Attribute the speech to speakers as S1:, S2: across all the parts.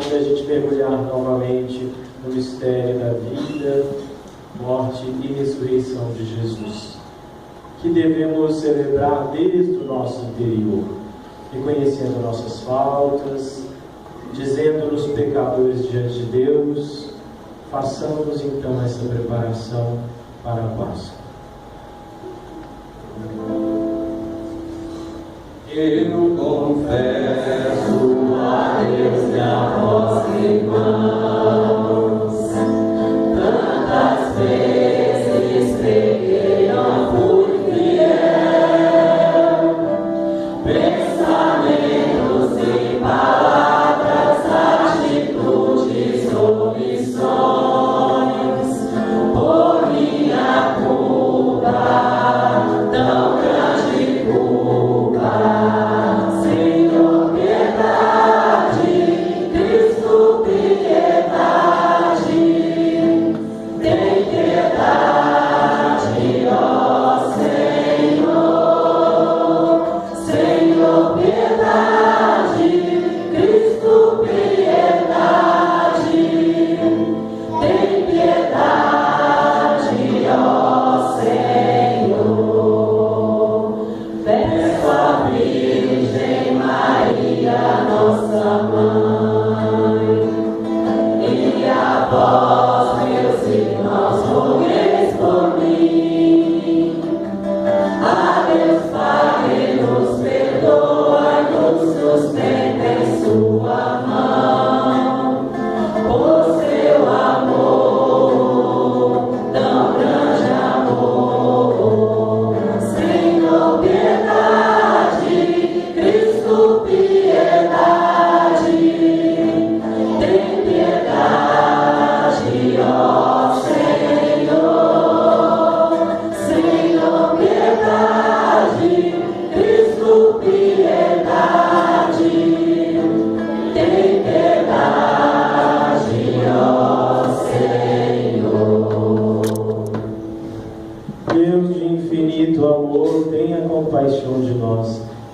S1: Da gente mergulhar novamente no mistério da vida, morte e ressurreição de Jesus, que devemos celebrar desde o nosso interior, reconhecendo nossas faltas, dizendo-nos pecadores diante de Deus. Façamos então essa preparação para a Páscoa.
S2: Eu confesso a Deus e a vós, irmãos, tantas vezes pequei, não fui fiel, pensamentos e palavras, atitudes, omissões, por minha culpa, tão grande culpa.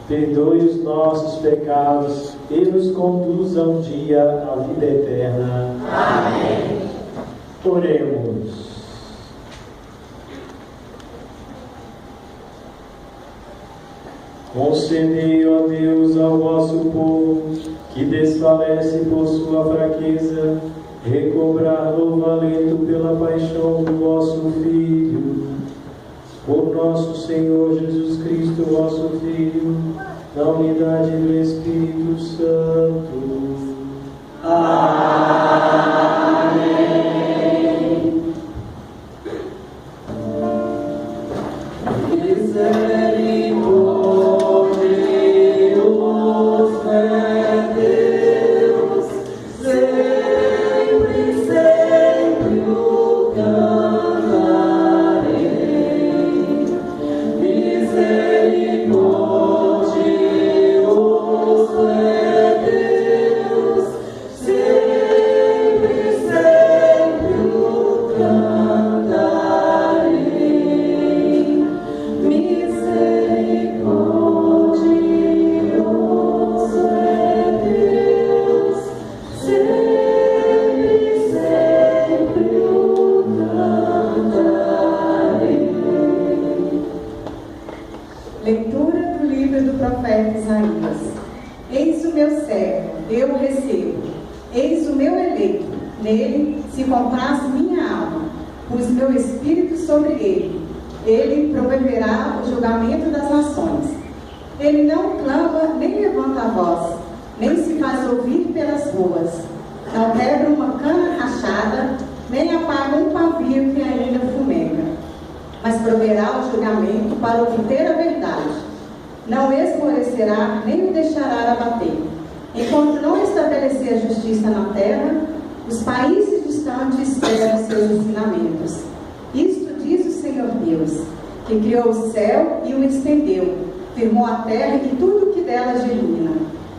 S1: Perdoe os nossos pecados e nos conduza um dia à vida eterna.
S2: Amém.
S1: Oremos. Concedei, ó Deus, ao vosso povo, que desfalece por sua fraqueza, recobrar novo alento pela paixão do vosso Filho. Por nosso Senhor Jesus Cristo, vosso Filho, na unidade do Espírito Santo.
S2: Amém. Misericórdia.
S3: Leitura do livro do profeta Isaías. Eis o meu servo, eu o recebo. Eis o meu eleito, nele se compraz minha alma. Pus meu espírito sobre ele. Ele promoverá o julgamento das nações. Ele não clama nem levanta a voz, nem se faz ouvir pelas ruas. Não quebra uma cana rachada, nem apaga um pavio que ainda fumega. Mas proverá o julgamento para obter a verdade. Não esmorecerá, nem o deixará abater. Enquanto não estabelecer a justiça na terra, os países distantes esperam seus ensinamentos. Isto diz o Senhor Deus, que criou o céu e o estendeu, firmou a terra e tudo o que dela germina,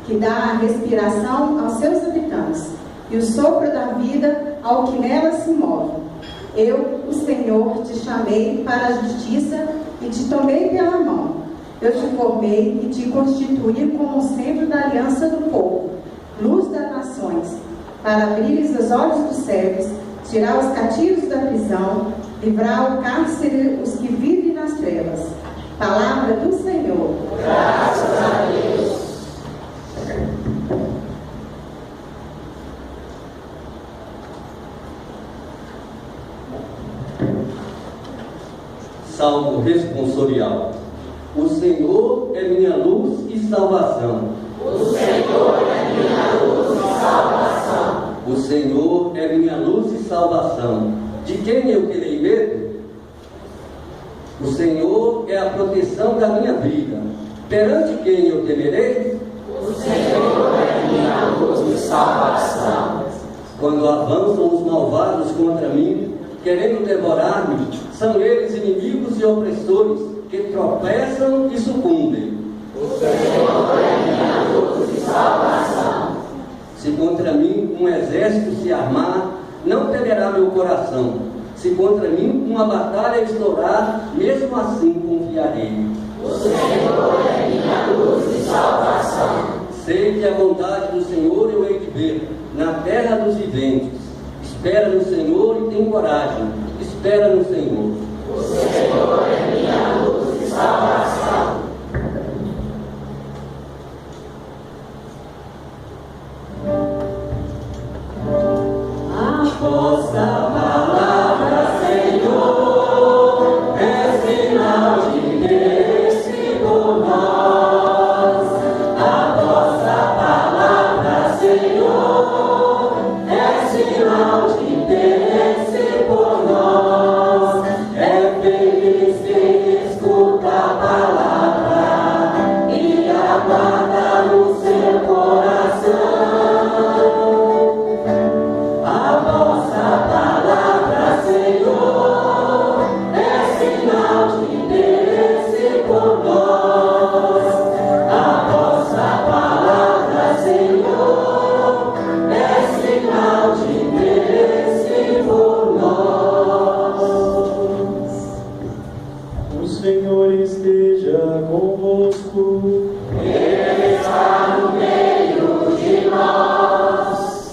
S3: que dá a respiração aos seus habitantes, e o sopro da vida ao que nela se move. Eu, o Senhor, te chamei para a justiça e te tomei pela mão. Eu te formei e te constituí como o centro da aliança do povo, luz das nações, para abrires os olhos dos cegos, tirar os cativos da prisão, livrar o cárcere os que vivem nas trevas. Palavra do Senhor.
S2: Graças a Deus.
S4: Salmo responsorial. O Senhor é minha luz e salvação.
S2: O Senhor é minha luz e salvação.
S4: O Senhor é minha luz e salvação. De quem eu terei medo? O Senhor é a proteção da minha vida. Perante quem eu temerei?
S2: O Senhor é minha luz e salvação.
S4: Quando avançam os malvados contra mim, querendo devorar-me, são eles inimigos e opressores, que tropeçam e sucumbem.
S2: O Senhor é minha luz e salvação.
S4: Se contra mim um exército se armar, não temerá meu coração. Se contra mim uma batalha estourar, mesmo assim confiarei.
S2: O Senhor é minha luz e salvação.
S4: Sei que a vontade do Senhor eu hei de ver, na terra dos viventes. Espera no Senhor e tem coragem. Espera no Senhor.
S2: O Senhor é minha luz e salvação. A vossa palavra, Senhor, é sinal de interesse por nós. A vossa palavra, Senhor, é sinal de interesse por nós. É feliz quem escuta a palavra e aguarda no seu coração. A vossa palavra, Senhor, é sinal de interesse por nós. A vossa palavra, Senhor, é sinal de interesse por nós.
S1: O Senhor esteja convosco.
S2: Ele está no meio de nós.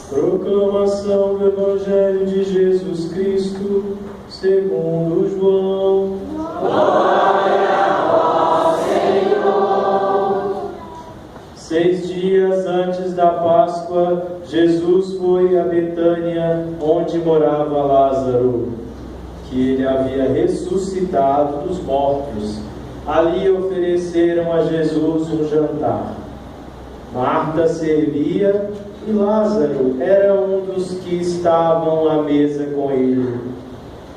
S1: Proclamação do Evangelho de Jesus Cristo, segundo João.
S2: Glória a vós, Senhor.
S1: 6 dias antes da Páscoa, Jesus foi a Betânia, onde morava Lázaro, que ele havia ressuscitado dos mortos. Ali ofereceram a Jesus um jantar. Marta servia e Lázaro era um dos que estavam à mesa com ele.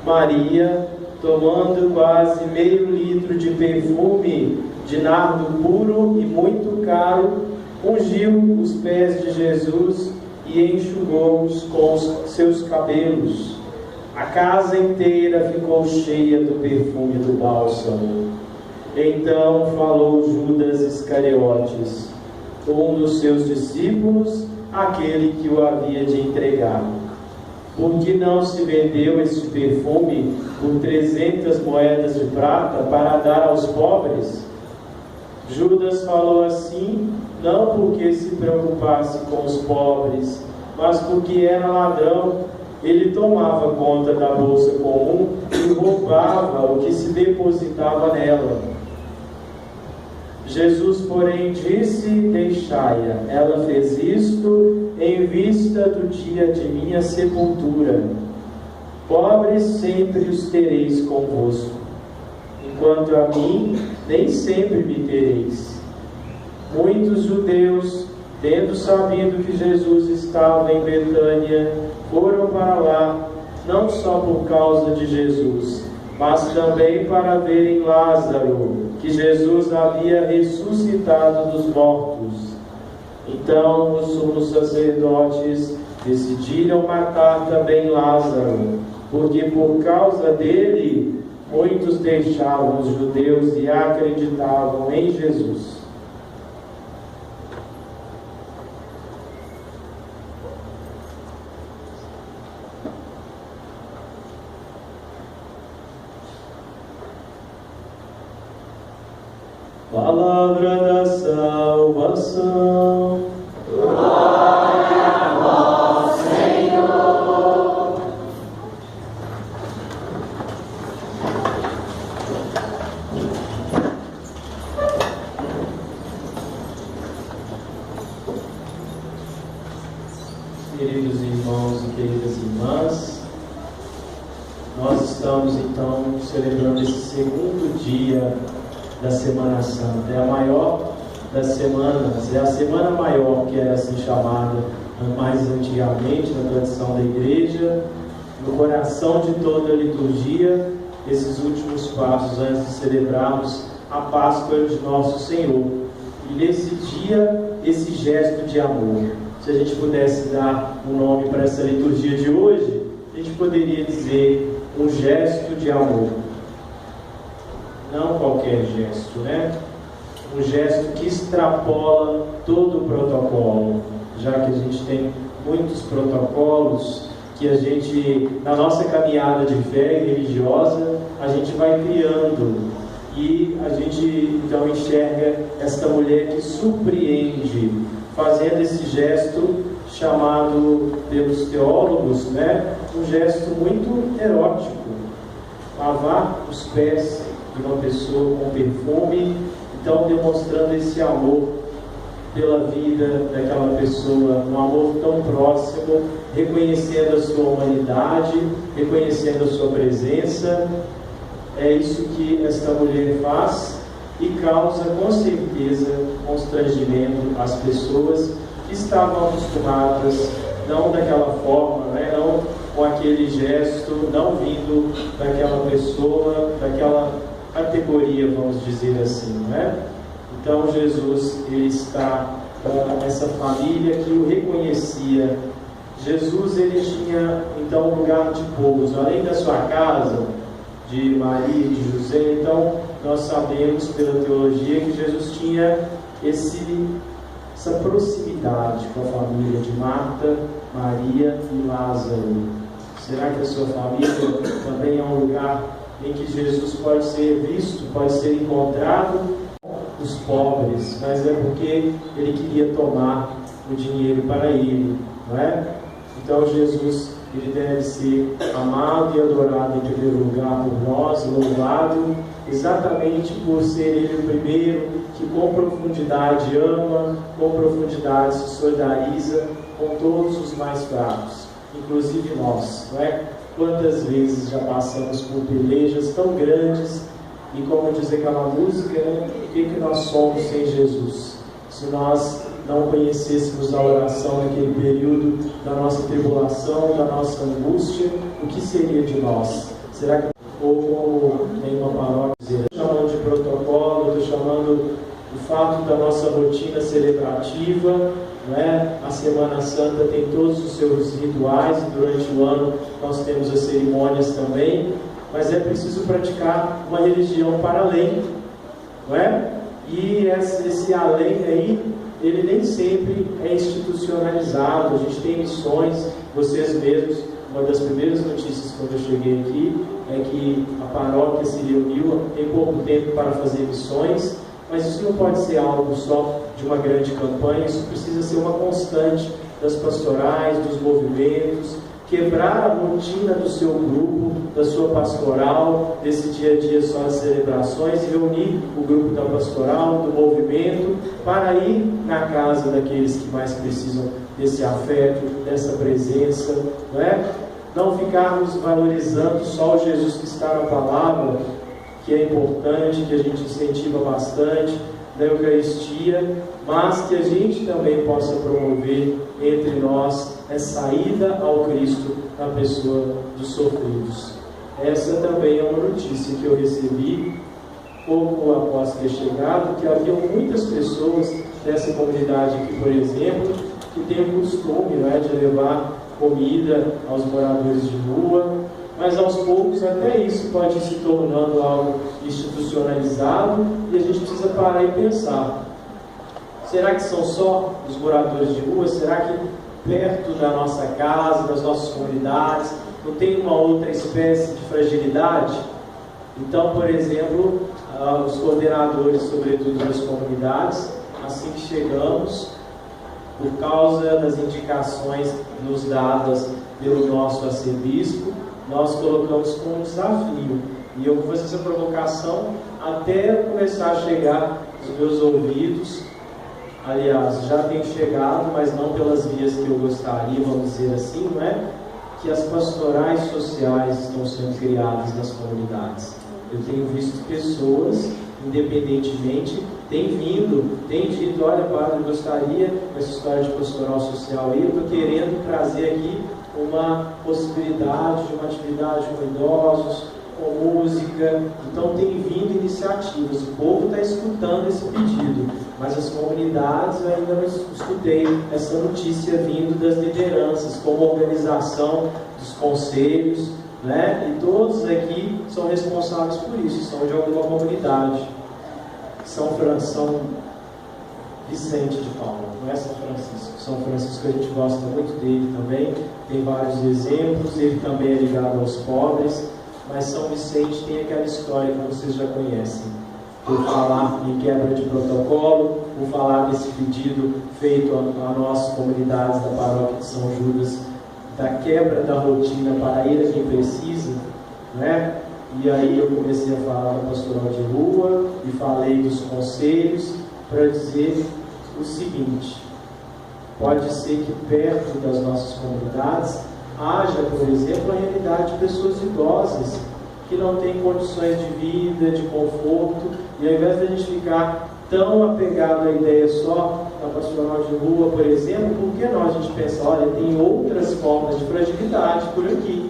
S1: Maria, tomando quase meio litro de perfume de nardo puro e muito caro, ungiu os pés de Jesus e enxugou-os com os seus cabelos. A casa inteira ficou cheia do perfume do bálsamo. Então falou Judas Iscariotes, um dos seus discípulos, aquele que o havia de entregar. Por que não se vendeu este perfume por 300 moedas de prata para dar aos pobres? Judas falou assim, não porque se preocupasse com os pobres, mas porque era ladrão. Ele tomava conta da bolsa comum e roubava o que se depositava nela. Jesus, porém, disse: deixai-a. Ela fez isto em vista do dia de minha sepultura. Pobres sempre os tereis convosco, enquanto a mim nem sempre me tereis. Muitos judeus, tendo sabido que Jesus estava em Betânia, foram para lá, não só por causa de Jesus, mas também para verem Lázaro, que Jesus havia ressuscitado dos mortos. Então os sumos sacerdotes decidiram matar também Lázaro, porque por causa dele muitos deixavam os judeus e acreditavam em Jesus. Palavra da salvação.
S2: Glória a vós, Senhor.
S1: Queridos irmãos e queridas irmãs, nós estamos então celebrando esse segundo dia da Semana Santa. É a maior das semanas, é a semana maior, que era assim chamada mais antigamente na tradição da igreja, no coração de toda a liturgia, esses últimos passos antes de celebrarmos a Páscoa de Nosso Senhor. E nesse dia, esse gesto de amor. Se a gente pudesse dar um nome para essa liturgia de hoje, a gente poderia dizer um gesto de amor. Não qualquer gesto, né? Um gesto que extrapola todo o protocolo, já que a gente tem muitos protocolos que a gente, na nossa caminhada de fé religiosa, a gente vai criando. E a gente então enxerga esta mulher que surpreende, fazendo esse gesto chamado pelos teólogos, né? Um gesto muito erótico. Lavar os pés de uma pessoa com perfume, então demonstrando esse amor pela vida daquela pessoa, um amor tão próximo, reconhecendo a sua humanidade, reconhecendo a sua presença. É isso que esta mulher faz e causa com certeza constrangimento às pessoas que estavam acostumadas, não daquela forma, né? Não com aquele gesto, não vindo daquela pessoa, daquela categoria, vamos dizer assim, né? Então Jesus, ele está com essa família que o reconhecia. Jesus, ele tinha então um lugar de pouso, além da sua casa, de Maria e de José. Então nós sabemos pela teologia que Jesus tinha essa proximidade com a família de Marta, Maria e Lázaro. Será que a sua família também é um lugar em que Jesus pode ser visto, pode ser encontrado? Os pobres, mas é porque ele queria tomar o dinheiro para ele, não é? Então Jesus, ele deve ser amado e adorado em primeiro lugar por nós, louvado exatamente por ser ele o primeiro que com profundidade ama, com profundidade se solidariza com todos os mais fracos, inclusive nós, não é? Quantas vezes já passamos por pelejas tão grandes e, como diz aquela música, né? O que nós somos sem Jesus? Se nós não conhecêssemos a oração naquele período da nossa tribulação, da nossa angústia, o que seria de nós? Será que, ou como em uma paróquia, estou chamando de protocolo, estou chamando o fato da nossa rotina celebrativa, não é? A Semana Santa tem todos os seus rituais e durante o ano nós temos as cerimônias também, mas é preciso praticar uma religião para além, não é? E esse além aí, ele nem sempre é institucionalizado. A gente tem missões, vocês mesmos, uma das primeiras notícias quando eu cheguei aqui é que a paróquia se reuniu em pouco tempo para fazer missões, mas isso não pode ser algo só de uma grande campanha, isso precisa ser uma constante das pastorais, dos movimentos, quebrar a rotina do seu grupo, da sua pastoral, desse dia a dia só de celebrações, e reunir o grupo da pastoral, do movimento, para ir na casa daqueles que mais precisam desse afeto, dessa presença, não é? Não ficarmos valorizando só o Jesus que está na palavra, que é importante, que a gente incentiva bastante, da Eucaristia, mas que a gente também possa promover entre nós essa ida ao Cristo na pessoa dos sofridos. Essa também é uma notícia que eu recebi pouco após ter chegado, que havia muitas pessoas dessa comunidade aqui, por exemplo, que tem o costume, não é, de levar comida aos moradores de rua, mas aos poucos até isso pode ir se tornando algo institucionalizado, e a gente precisa parar e pensar: será que são só os moradores de rua? Será que perto da nossa casa, das nossas comunidades, não tem uma outra espécie de fragilidade? Então, por exemplo, os coordenadores, sobretudo das comunidades, assim que chegamos, por causa das indicações nos dadas pelo nosso arcebispo, nós colocamos como um desafio. E eu vou fazer essa provocação até começar a chegar aos meus ouvidos. Aliás, já tem chegado, mas não pelas vias que eu gostaria, vamos dizer assim, não é? Que as pastorais sociais estão sendo criadas nas comunidades. Eu tenho visto pessoas, independentemente, têm dito: olha, padre, eu gostaria dessa história de pastoral social aí, eu estou querendo trazer aqui uma possibilidade de uma atividade com idosos, com música. Então tem vindo iniciativas, o povo está escutando esse pedido, mas as comunidades eu ainda não escutei essa notícia vindo das lideranças, como organização dos conselhos, né? E todos aqui são responsáveis por isso, são de alguma comunidade. São Vicente de Paula, não é São Francisco. São Francisco a gente gosta muito dele também, tem vários exemplos, ele também é ligado aos pobres, mas São Vicente tem aquela história que vocês já conhecem, por falar em quebra de protocolo, por falar desse pedido feito a nossas comunidades da paróquia de São Judas, da quebra da rotina para ir a quem precisa, né? E aí eu comecei a falar da pastoral de rua e falei dos conselhos para dizer o seguinte: pode ser que perto das nossas comunidades haja, por exemplo, a realidade de pessoas idosas que não têm condições de vida, de conforto, e ao invés de a gente ficar tão apegado à ideia só da pastoral de rua, por exemplo, por que não a gente pensa: olha, tem outras formas de fragilidade por aqui,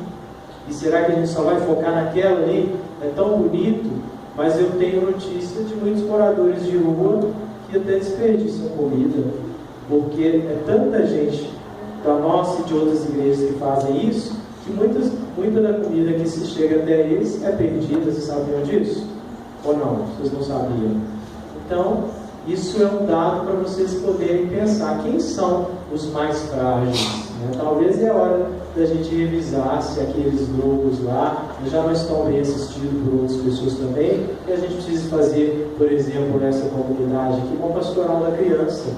S1: e será que a gente só vai focar naquela ali? É tão bonito, mas eu tenho notícia de muitos moradores de rua que até desperdiçam comida, porque é tanta gente da nossa e de outras igrejas que fazem isso, que muita da comida que se chega até eles é perdida. Vocês sabiam disso? Ou não? Vocês não sabiam? Então, isso é um dado para vocês poderem pensar quem são os mais frágeis, né? Talvez é a hora da gente revisar se aqueles grupos lá já não estão bem assistidos por outras pessoas também, e a gente precisa fazer, por exemplo, nessa comunidade aqui, uma pastoral da criança,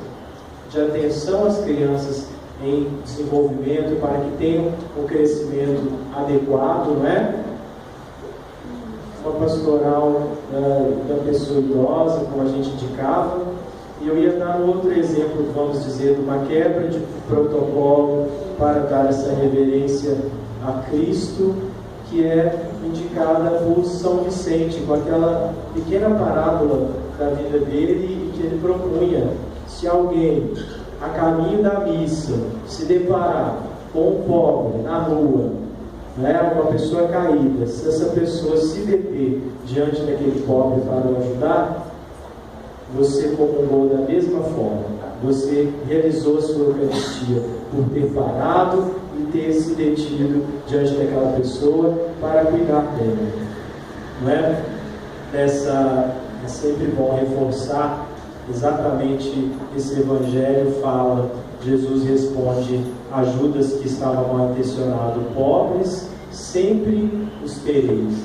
S1: de atenção às crianças em desenvolvimento, para que tenham um crescimento adequado, não é? Uma pastoral da pessoa idosa, como a gente indicava, e eu ia dar um outro exemplo, vamos dizer, de uma quebra de protocolo para dar essa reverência a Cristo, que é indicada por São Vicente, com aquela pequena parábola da vida dele, e que ele propunha: se alguém, a caminho da missa, se deparar com um pobre na rua, né, uma pessoa caída, se essa pessoa se deter diante daquele pobre para o ajudar, você comungou da mesma forma. Você realizou a sua Eucaristia por ter parado e ter se detido diante daquela pessoa para cuidar dela. Não é? É sempre bom reforçar exatamente esse Evangelho. Fala, Jesus responde a Judas, que estava mal intencionado: pobres sempre os tereis.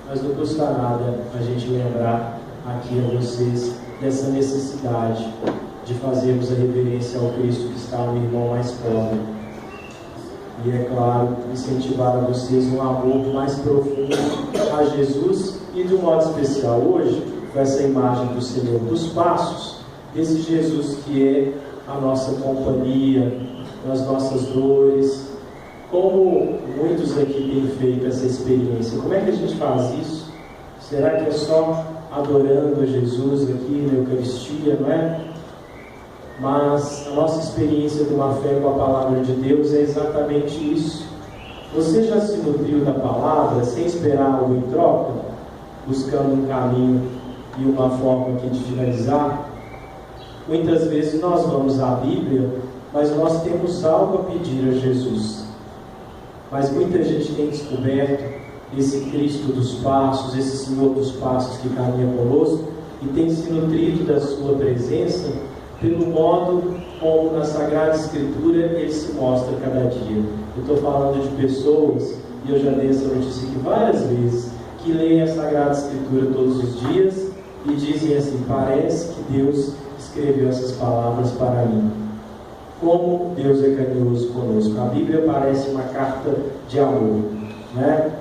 S1: Mas não custa nada a gente lembrar aqui a vocês dessa necessidade de fazermos a reverência ao Cristo que está no irmão mais pobre. e, é claro, incentivar a vocês um amor mais profundo a Jesus e, de um modo especial hoje, com essa imagem do Senhor dos Passos, esse Jesus que é a nossa companhia nas nossas dores. Como muitos aqui têm feito essa experiência? Como é que a gente faz isso? Será que é só adorando a Jesus aqui na Eucaristia, não é? Mas a nossa experiência de uma fé com a Palavra de Deus é exatamente isso. Você já se nutriu da Palavra sem esperar algo em troca? Buscando um caminho e uma forma aqui de finalizar? Muitas vezes nós vamos à Bíblia, mas nós temos algo a pedir a Jesus. Mas muita gente tem descoberto esse Cristo dos Passos, esse Senhor dos Passos que caminha conosco e tem se nutrido da sua presença pelo modo como na Sagrada Escritura ele se mostra cada dia. Eu estou falando de pessoas, e eu já dei essa notícia aqui várias vezes, que leem a Sagrada Escritura todos os dias e dizem assim: parece que Deus escreveu essas palavras para mim. Como Deus é carinhoso conosco. A Bíblia parece uma carta de amor, né?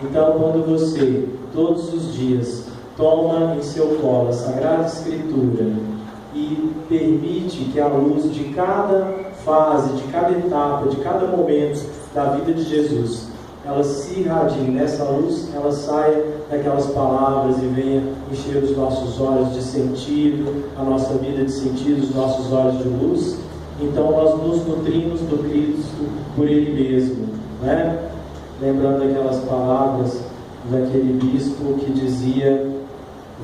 S1: Então, quando você, todos os dias, toma em seu colo a Sagrada Escritura e permite que a luz de cada fase, de cada etapa, de cada momento da vida de Jesus, ela se irradie nessa luz, ela saia daquelas palavras e venha encher os nossos olhos de sentido, a nossa vida de sentido, os nossos olhos de luz. Então nós nos nutrimos do Cristo por Ele mesmo, né? Lembrando aquelas palavras daquele bispo que dizia,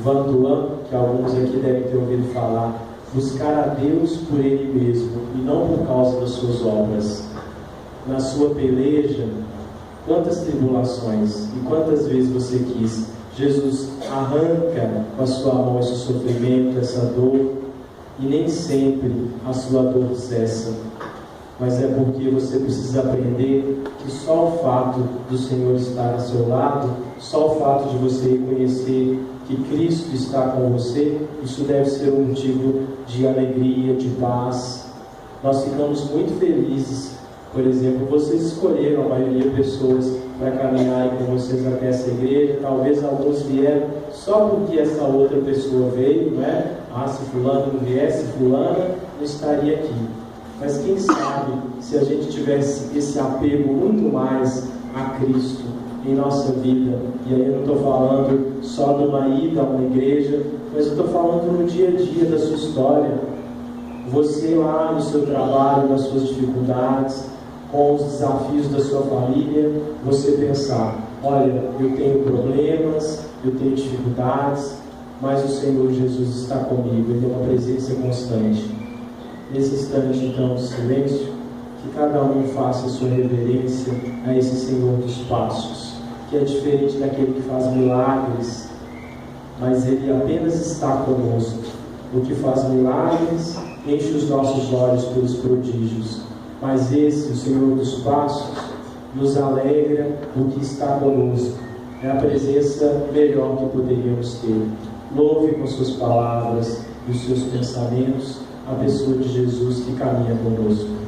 S1: Vantuan, que alguns aqui devem ter ouvido falar: buscar a Deus por Ele mesmo e não por causa das suas obras. Na sua peleja, quantas tribulações e quantas vezes você quis, Jesus arranca com a sua mão esse sofrimento, essa dor, e nem sempre a sua dor cessa. Mas é porque você precisa aprender que só o fato do Senhor estar ao seu lado, só o fato de você reconhecer que Cristo está com você, isso deve ser um motivo de alegria, de paz. Nós ficamos muito felizes. Por exemplo, vocês escolheram, a maioria, pessoas para caminharem com vocês até essa igreja. Talvez alguns vieram só porque essa outra pessoa veio, né? Se fulano não viesse, fulana não estaria aqui. Mas quem sabe, se a gente tivesse esse apego muito mais a Cristo em nossa vida, e aí eu não estou falando só numa ida a uma igreja, mas eu estou falando no dia a dia da sua história. Você lá no seu trabalho, nas suas dificuldades, com os desafios da sua família, você pensar: olha, eu tenho problemas, eu tenho dificuldades, mas o Senhor Jesus está comigo, Ele é uma presença constante. Nesse instante, então, de silêncio, que cada um faça a sua reverência a esse Senhor dos Passos, que é diferente daquele que faz milagres, mas Ele apenas está conosco. O que faz milagres enche os nossos olhos pelos prodígios, mas esse, o Senhor dos Passos, nos alegra porque está conosco. É a presença melhor que poderíamos ter. Louve com suas palavras e os seus pensamentos a pessoa de Jesus que caminha conosco.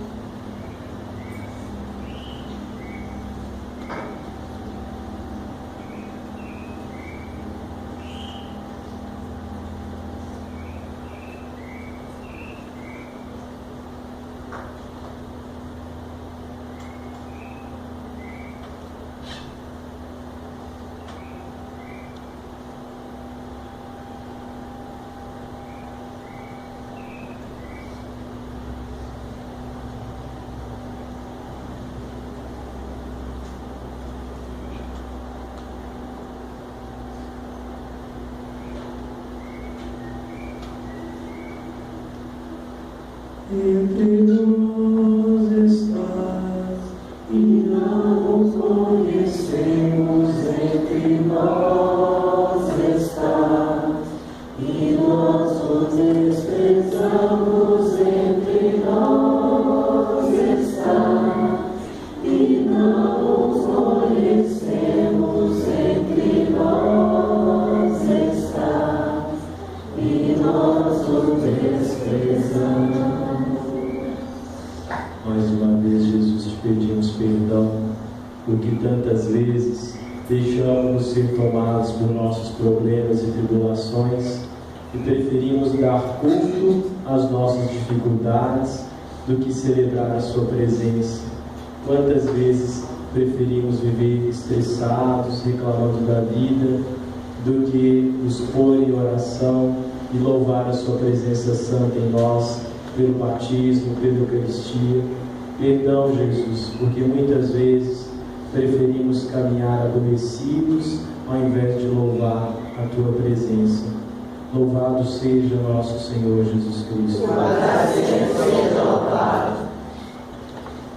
S2: Entre nós estás e não o conhecemos, entre nós estás e nós o desprezamos, entre nós estás e não o conhecemos, entre nós estás e nós o desprezamos.
S1: Mais uma vez, Jesus, te pedimos perdão, porque tantas vezes deixamos ser tomados por nossos problemas e tribulações e preferimos dar culto às nossas dificuldades do que celebrar a sua presença. Quantas vezes preferimos viver estressados, reclamando da vida, do que nos pôr em oração e louvar a sua presença santa em nós, pelo batismo, pela Eucaristia. Perdão, Jesus, porque muitas vezes preferimos caminhar adoecidos ao invés de louvar a tua presença. Louvado seja nosso Senhor Jesus Cristo.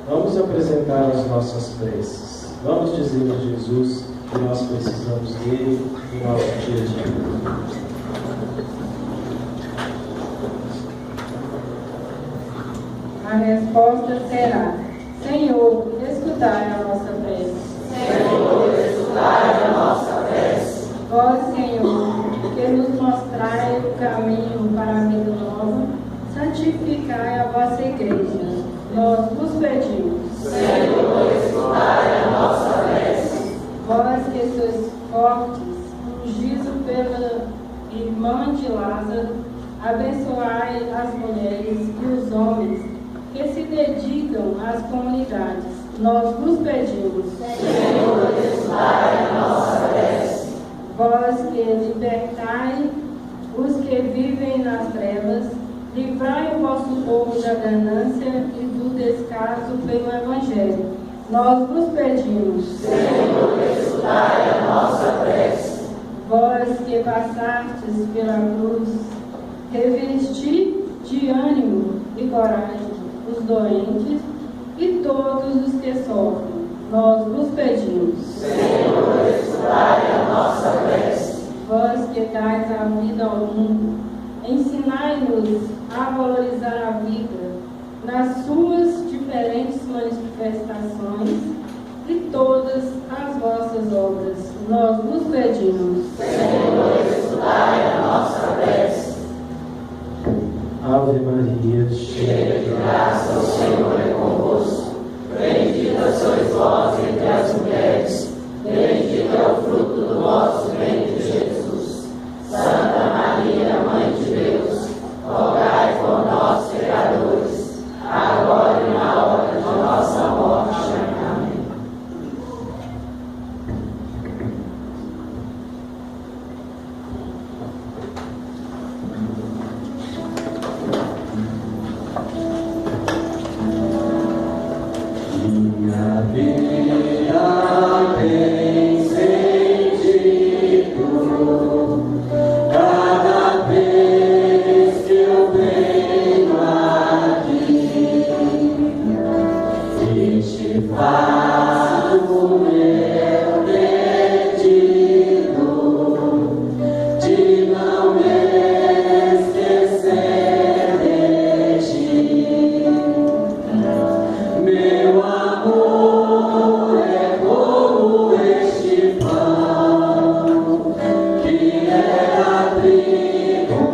S1: Vamos apresentar as nossas preces. Vamos dizer a Jesus que nós precisamos dele no nosso dia a dia.
S5: A resposta será: Senhor, escutai a nossa prece.
S2: Senhor, escutai a nossa prece.
S5: Vós, Senhor, que nos mostrai o caminho para a vida nova, santificai a vossa igreja. Nós vos pedimos.
S2: Senhor, escutai a nossa prece.
S5: Vós que sois fortes, ungido pela irmã de Lázaro, abençoai as mulheres e os homens que se dedicam às comunidades. Nós vos pedimos.
S2: Senhor, escutai a nossa prece.
S5: Vós que libertai os que vivem nas trevas, livrai o vosso povo da ganância e do descaso pelo Evangelho. Nós vos pedimos.
S2: Senhor, escutai a nossa prece.
S5: Vós que passastes pela cruz, revesti de ânimo e coragem os doentes e todos os que sofrem. Nós vos pedimos.
S2: Senhor, escutai a nossa prece.
S5: Vós que dais a vida ao mundo, ensinai-nos a valorizar a vida nas suas diferentes manifestações e todas as vossas obras. Nós vos pedimos.
S2: Senhor, escutai a nossa prece.
S1: Ave Maria,
S2: Cheia de graça, o Senhor é convosco. Bendita sois vós entre as mulheres. Bendito é o fruto do vosso ventre, Jesus. Santa Maria, Mãe de Deus, rogai por nós, pecadores, agora e na hora de nossa morte. Amém.
S1: minha vida tem sentido cada vez que eu venho aqui e te faço meu pedido de não me esquecer de ti. Meu amor é como este pão que era trigo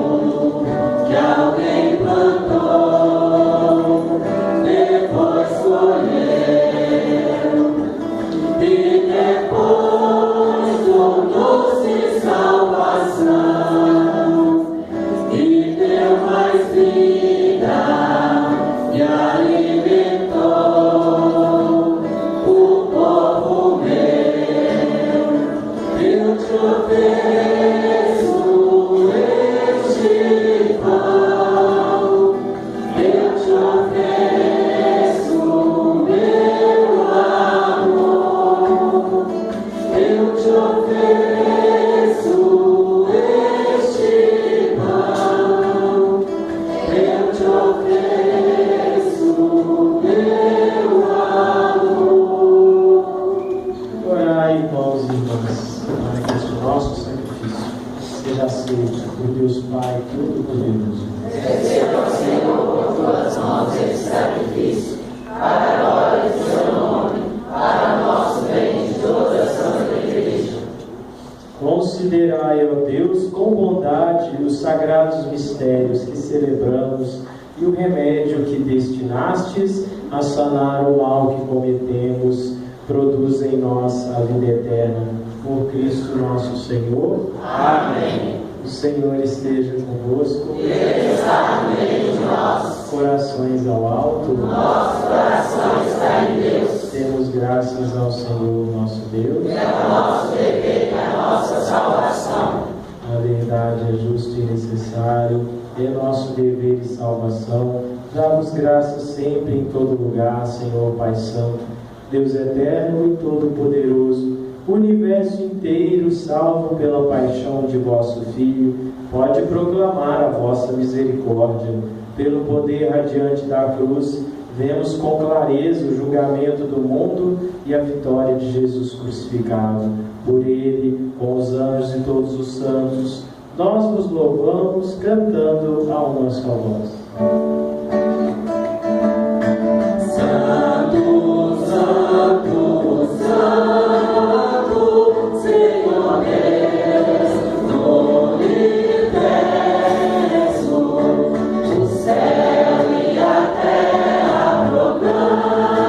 S1: que alguém plantou, depois colheu e depois com doce salvação e deu mais vida e alimentou o povo meu. Eu te ofereço este pão, eu te ofereço meu amor, eu te ofereço este pão, eu te ofereço meu amor. Orai, irmãos e irmãs, para que este nosso sacrifício seja aceito por Deus Pai Todo-Poderoso.
S2: Receba, Senhor, por tuas mãos esse sacrifício, para a glória do seu nome, para nosso bem e de toda a Santa Igreja.
S1: Considerai, ó Deus, com bondade os sagrados mistérios que celebramos e o remédio que destinastes a sanar o mal que cometemos, produz em nós a vida eterna. Por Cristo nosso Senhor.
S2: Amém.
S1: O Senhor esteja convosco.
S2: Ele está no meio de nós.
S1: Corações ao alto.
S2: Nosso coração está em Deus.
S1: Temos graças ao Senhor nosso Deus.
S2: É o nosso dever e a nossa salvação.
S1: A verdade é justo e necessário, é nosso dever e salvação. Dá-vos graças sempre em todo lugar, Senhor Pai Santo, Deus eterno e todo-poderoso. O universo inteiro, salvo pela paixão de vosso Filho, pode proclamar a vossa misericórdia. Pelo poder radiante da cruz, vemos com clareza o julgamento do mundo e a vitória de Jesus crucificado. Por ele, com os anjos e todos os santos, nós vos louvamos, cantando a uma só voz.
S2: Santo, Santo, Santo, Senhor Deus do universo, o céu e a terra proclamam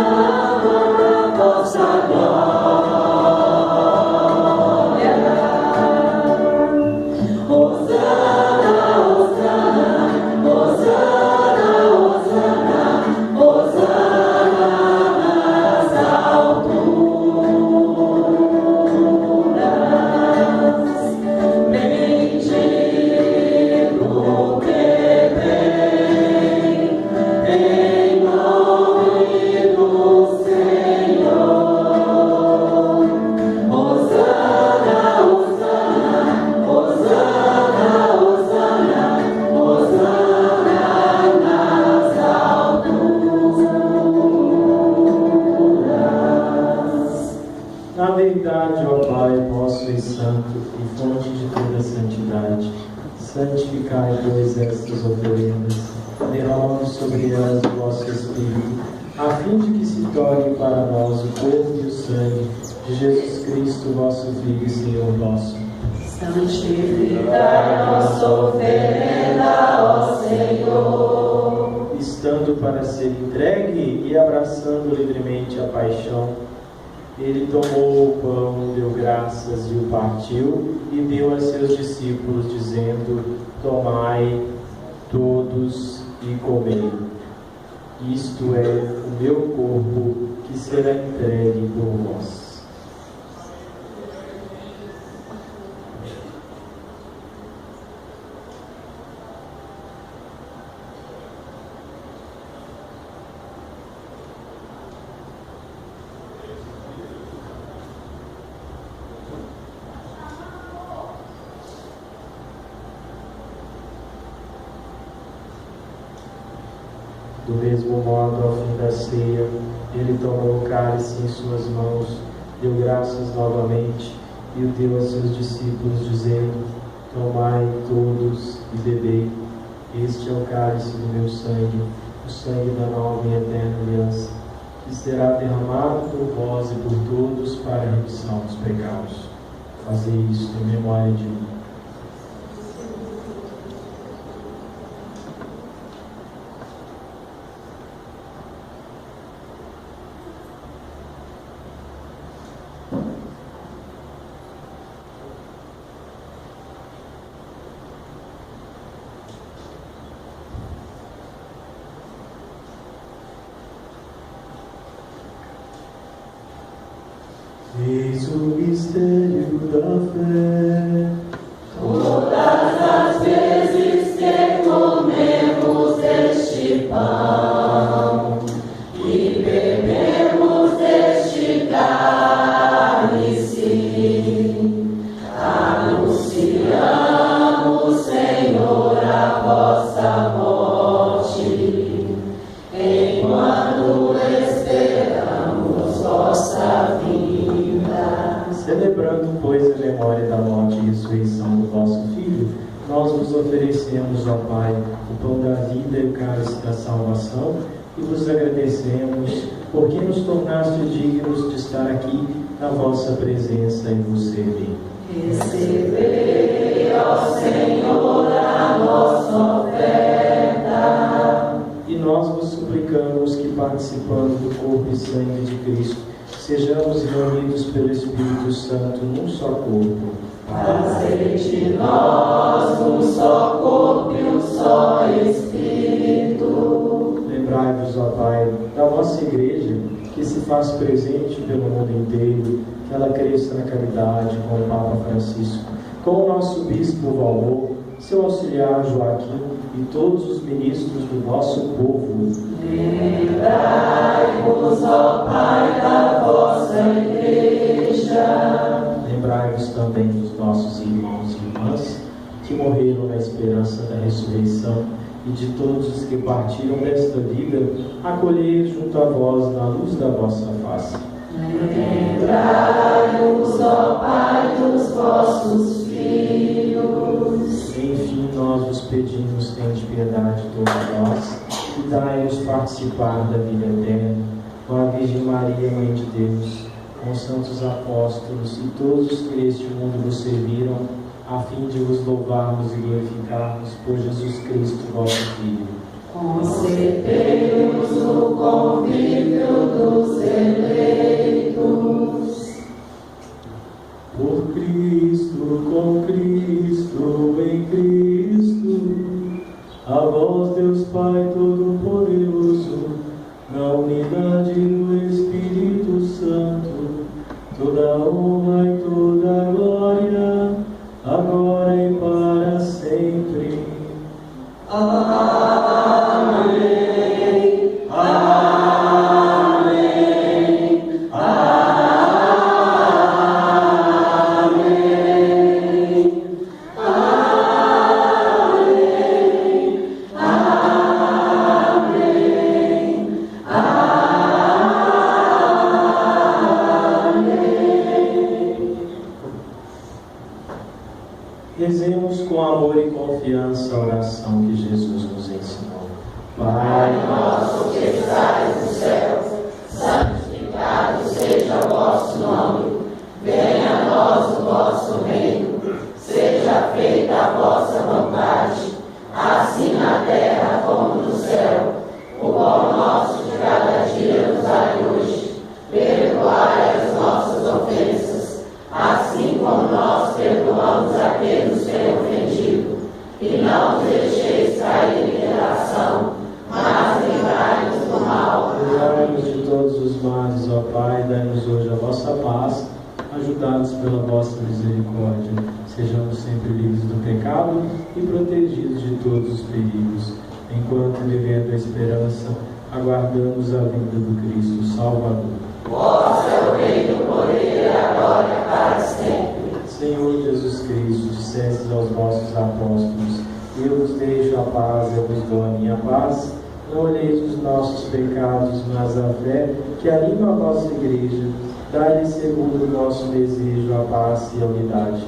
S2: a vossa glória. Hosana, Hosana, Hosana, Hosana, Hosana nas alturas. Bendito que vem em nome do Senhor. Hosana, Hosana, Hosana, Hosana, Hosana nas alturas.
S1: Na verdade, ó Pai, vosso e santo, e fonte de toda santidade, santificai, pois, estas oferendas, derramando sobre elas o vosso Espírito, a fim de que se torne para nós o corpo e o sangue de Jesus Cristo, vosso Filho e Senhor nosso.
S2: Santificai nossa oferenda, ó Senhor.
S1: Estando para ser entregue e abraçando livremente a paixão, ele tomou o pão, deu graças e o partiu e deu a seus discípulos, dizendo: tomai todos e comei. Isto é o meu corpo que será entregue por vós. Do mesmo modo, ao fim da ceia, ele tomou o cálice em suas mãos, deu graças novamente e o deu a seus discípulos, dizendo: tomai todos e bebei. Este é o cálice do meu sangue, o sangue da nova e eterna aliança, que será derramado por vós e por todos para a remissão dos pecados. Fazei isto em memória de mim. Eis o mistério da fé.
S2: Todas as vezes que comemos este pão e bebemos deste cálice, anunciamos, Senhor, a vossa morte, enquanto esperamos vossa vinda.
S1: Celebrando, pois, a memória da morte e ressurreição do vosso Filho, nós vos oferecemos, ó Pai, o pão da vida e o cálice da salvação, e vos agradecemos, porque nos tornaste dignos de estar aqui na vossa presença e vos servir.
S2: Recebei, ó Senhor, a nossa oferta.
S1: E nós vos suplicamos que, participando do corpo e sangue de Cristo, sejamos reunidos pelo Espírito Santo num só corpo.
S2: Fazei de nós um só corpo e um só Espírito.
S1: Lembrai-vos, ó Pai, da vossa Igreja, que se faz presente pelo mundo inteiro, que ela cresça na caridade com o Papa Francisco, com o nosso Bispo Valmor, seu auxiliar Joaquim e todos os ministros do vosso povo.
S2: Lembrai-vos, ó Pai, da vossa Igreja.
S1: Lembrai-vos também dos nossos irmãos e irmãs que morreram na esperança da ressurreição e de todos os que partiram desta vida, acolhei junto a vós na luz da vossa face.
S2: Lembrai-vos, ó Pai, dos vossos filhos.
S1: Enfim, nós vos pedimos, tende piedade de todos nós e dai-nos participar da vida eterna, com a Virgem Maria, Mãe de Deus, com os santos apóstolos e todos os que neste mundo vos serviram, a fim de vos louvarmos e glorificarmos por Jesus Cristo, vosso Filho.
S2: Concedei-nos o convívio dos eleitos.
S1: Por Cristo, com Cristo, em Cristo, a vós, Deus Pai Todo-Poderoso, na unidade do Espírito Santo, toda honra e toda glória, agora e para sempre.
S2: Amém. Amém. Amém.
S1: Rezemos com amor e confiança a oração que Jesus nos ensinou.
S2: Pai nosso que estais no céu, santificado seja o vosso nome. Venha a nós o vosso reino. Seja feita a vossa vontade, assim na terra como no céu. O pão nosso de cada dia nos dai hoje. Perdoai as nossas ofensas, assim como nós perdoamos a quem nos tem ofendido. E não nos deixeis cair em tentação, mas livrai-nos do mal.
S1: Livrai-nos de todos os males, ó Pai, dai-nos hoje a vossa paz, ajudados pela vossa misericórdia. Sejamos sempre livres do pecado e protegidos de todos os perigos, enquanto, vivendo a esperança, aguardamos a vinda do Cristo Salvador.
S2: Vosso é o reino, o poder e a glória para sempre.
S1: Senhor Jesus Cristo, dissestes aos vossos apóstolos: eu vos deixo a paz, eu vos dou a minha paz. Não olheis os nossos pecados, mas a fé que anima a vossa Igreja. Dai-lhe segundo o vosso desejo a paz e a unidade.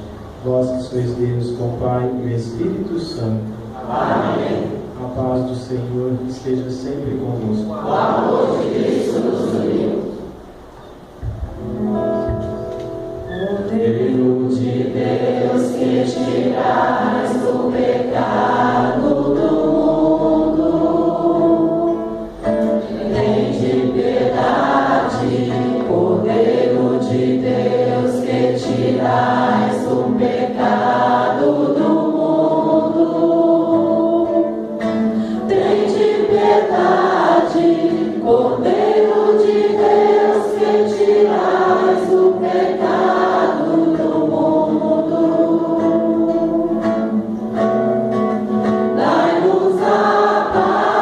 S1: Vós que sois Deus com o Pai e o Espírito Santo.
S2: Amém.
S1: A paz do Senhor esteja sempre convosco.
S2: O amor de Cristo nos uniu. Cordeiro de Deus que tirais do pecado do mundo, tende piedade. Cordeiro de Deus que tirais do pecado do mundo, tende piedade. Cordeiro de Deus que tirais do pecado do mundo, dai-nos a paz,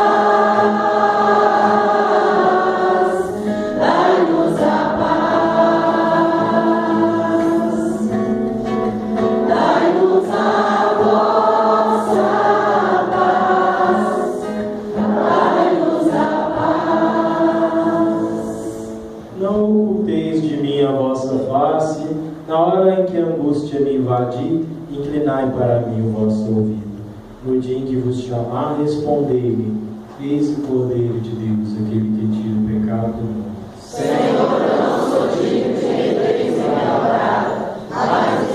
S2: dai-nos a paz, dai-nos a vossa paz, dai-nos a paz.
S1: Não oculteis de mim a vossa face, na hora em que a angústia me invadir, inclinai para mim o vosso ouvido. No dia em que vos chamar, respondei-me: eis o Cordeiro de Deus, aquele que tira o pecado do mundo.
S2: Senhor, eu não sou digno de entreis em minha morada, mas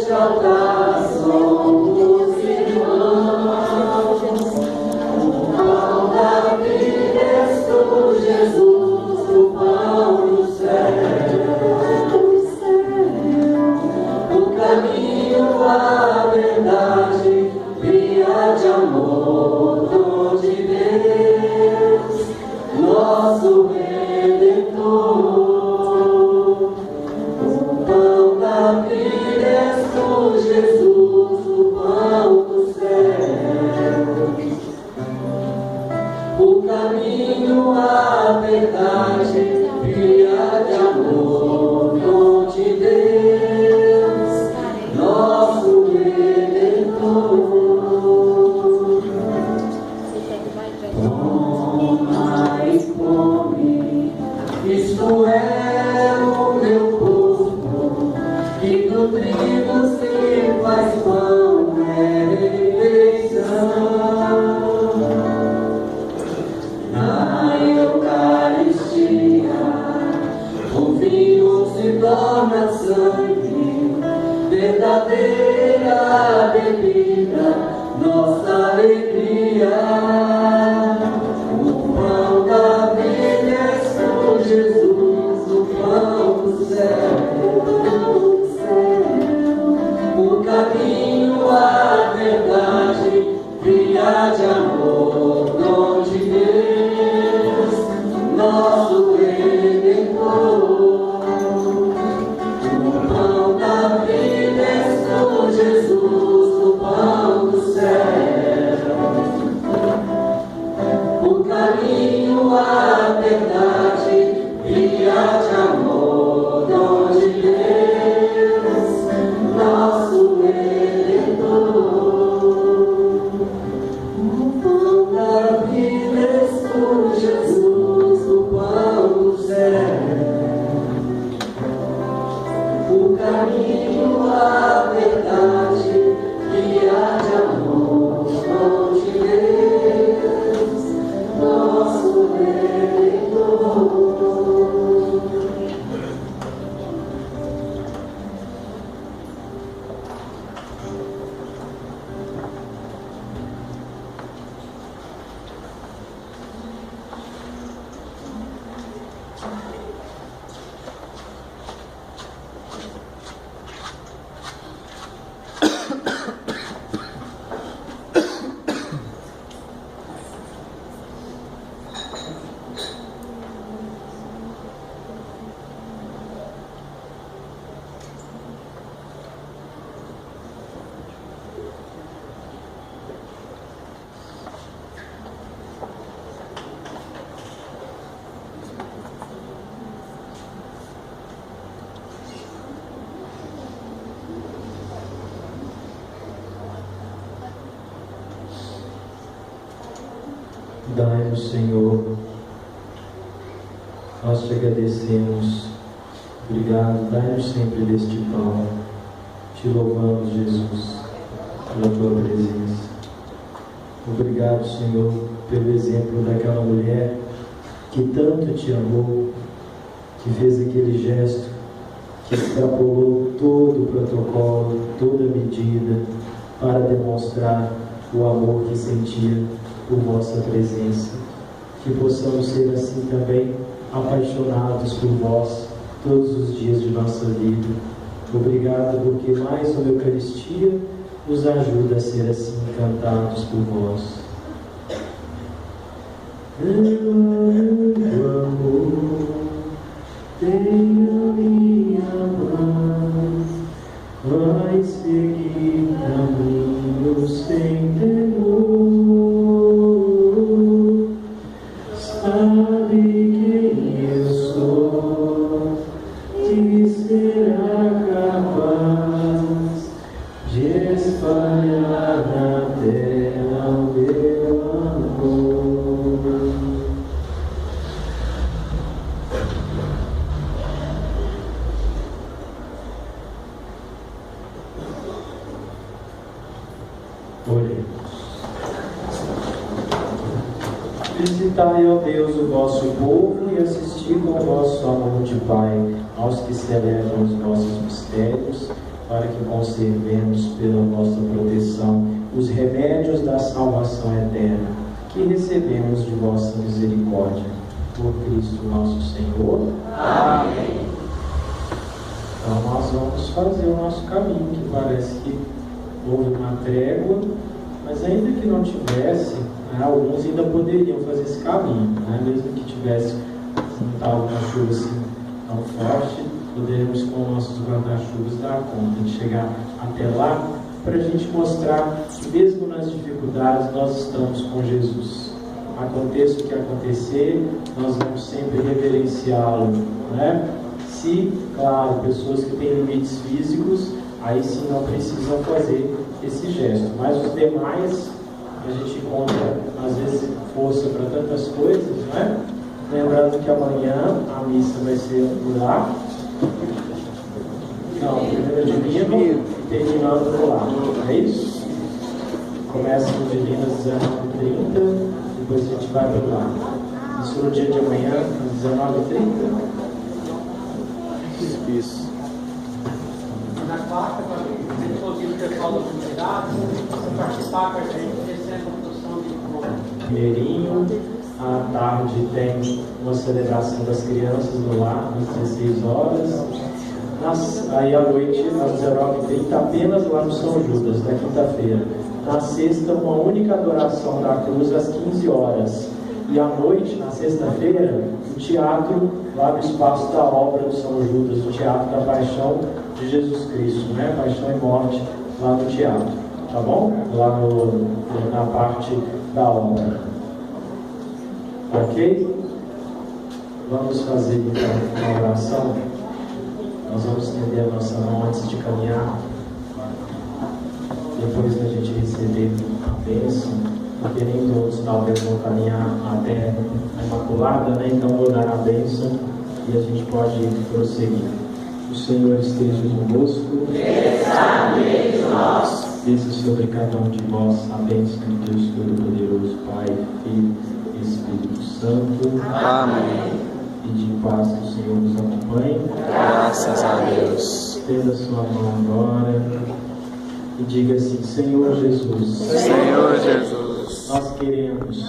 S2: neste altar somos irmãos. O pão da vida és tu, Jesus, o pão do céu. O caminho, a verdade, via de amor, dom de Deus, nosso Redentor. O pão da vida és tu, Jesus, o pão do céu. O caminho, a verdade, via de amor, dom de Deus, nosso Redentor. Toma e come, isto é o meu corpo, que do trigo se faz pão, é refeição. Na Eucaristia, o vinho se torna sangue, verdadeira bebida, nossa alegria. O pão da vida és tu, Jesus, o pão do céu. O caminho, a verdade, via de amor, dom de Deus, nosso Redentor. O pão da vida és tu, Jesus, o pão do céu. O caminho, a verdade, via de amor, dom de Deus, nosso Redentor. O pão da vida és tu, Jesus, o pão do céu. O caminho, a verdade, via de amor, dom de Deus, nosso Redentor.
S1: Dai-nos, Senhor, nós te agradecemos. Obrigado, dai-nos sempre deste pão. Te louvamos, Jesus, pela tua presença. Obrigado, Senhor, pelo exemplo daquela mulher que tanto te amou, que fez aquele gesto, que extrapolou todo o protocolo, toda a medida, para demonstrar o amor que sentia por vossa presença. Que possamos ser assim também, apaixonados por vós todos os dias de nossa vida. Obrigado porque mais uma Eucaristia nos ajuda a ser assim encantados por vós. Meu amor, tenha minha mão, vai seguir caminho sem temor. Sabe quem eu sou, que será capaz de espalhar na terra o meu amor. Oremos. Visitai, ó Deus, o vosso povo e assisti com o vosso amor de Pai aos que celebram os vossos mistérios, para que conservemos pela vossa proteção os remédios da salvação eterna, que recebemos de vossa misericórdia. Por Cristo nosso Senhor.
S2: Amém.
S1: Então nós vamos fazer o nosso caminho, que parece que houve uma trégua, mas ainda que não tivesse, né, alguns ainda poderiam fazer esse caminho, né, mesmo que tivesse uma chuva assim tão forte, poderemos com nossos guarda-chuvas dar conta de chegar até lá, para a gente mostrar que mesmo nas dificuldades nós estamos com Jesus. Aconteça o que acontecer, nós vamos sempre reverenciá-lo, né? Se, claro, pessoas que têm limites físicos, aí sim não precisam fazer esse gesto, mas os demais, a gente encontra às vezes força para tantas coisas, né? Lembrando que amanhã a missa vai ser lá, não, primeiro divino e terminando por lá, é isso? Começa no divino às 19h30, depois a gente vai para lá. Isso no dia de amanhã, às 19h30. Isso.
S6: Na quarta, para inclusive o pessoal da comunidade, participar com a gente, descendo a produção de
S1: Primeirinho, à tarde tem uma celebração das crianças no lar, às 16 horas. Aí à noite, às 19h30, apenas lá no São Judas, na quinta-feira. Na sexta, uma única adoração da cruz às 15 horas. E à noite, na sexta-feira, o teatro lá no espaço da obra do São Judas, o Teatro da Paixão de Jesus Cristo, né? Paixão e Morte, lá no teatro, tá bom? Lá na parte da obra. Ok? Vamos fazer então uma oração. Nós vamos estender a nossa mão antes de caminhar. Depois da gente receber a bênção, porque nem todos talvez vão caminhar até a Imaculada, né? Então vou dar a bênção e a gente pode prosseguir. O Senhor esteja convosco. Desça sobre cada um de vós a bênção de Deus Todo-Poderoso, Pai, Filho e Espírito Santo.
S2: Amém.
S1: E de paz que o Senhor nos acompanhe.
S2: Graças a Deus.
S1: Estenda sua mão agora e diga assim: Senhor Jesus,
S2: Senhor Jesus,
S1: nós queremos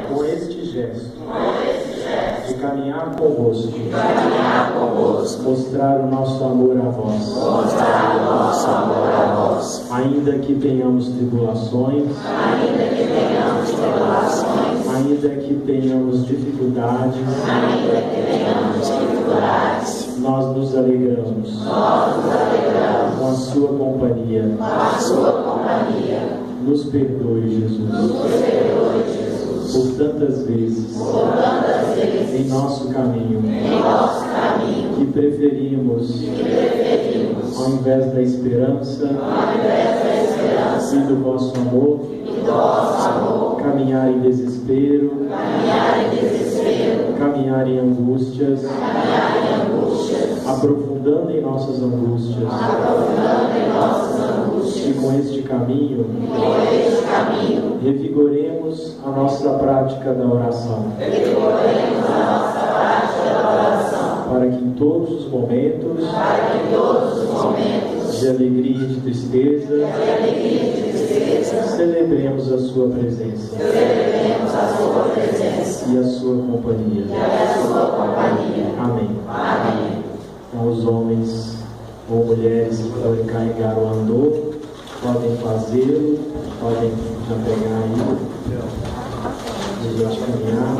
S1: com este gesto de caminhar convosco, mostrar o nosso amor a vós, ainda que tenhamos tribulações, ainda que tenhamos dificuldades, nós nos alegramos com a sua companhia. Nos perdoe, Jesus, por tantas vezes em nosso caminho que preferimos, ao invés da esperança e do vosso amor, caminhar em desespero, caminhar em angústias, aprofundando em nossas angústias. E com este caminho, revigoremos a nossa prática da oração. Para que em todos os momentos de alegria e de tristeza, celebremos a sua presença e a sua companhia. Amém. Então, os homens ou mulheres que forem carregar o andor podem fazê-lo, podem já pegar aí, a gente caminhar.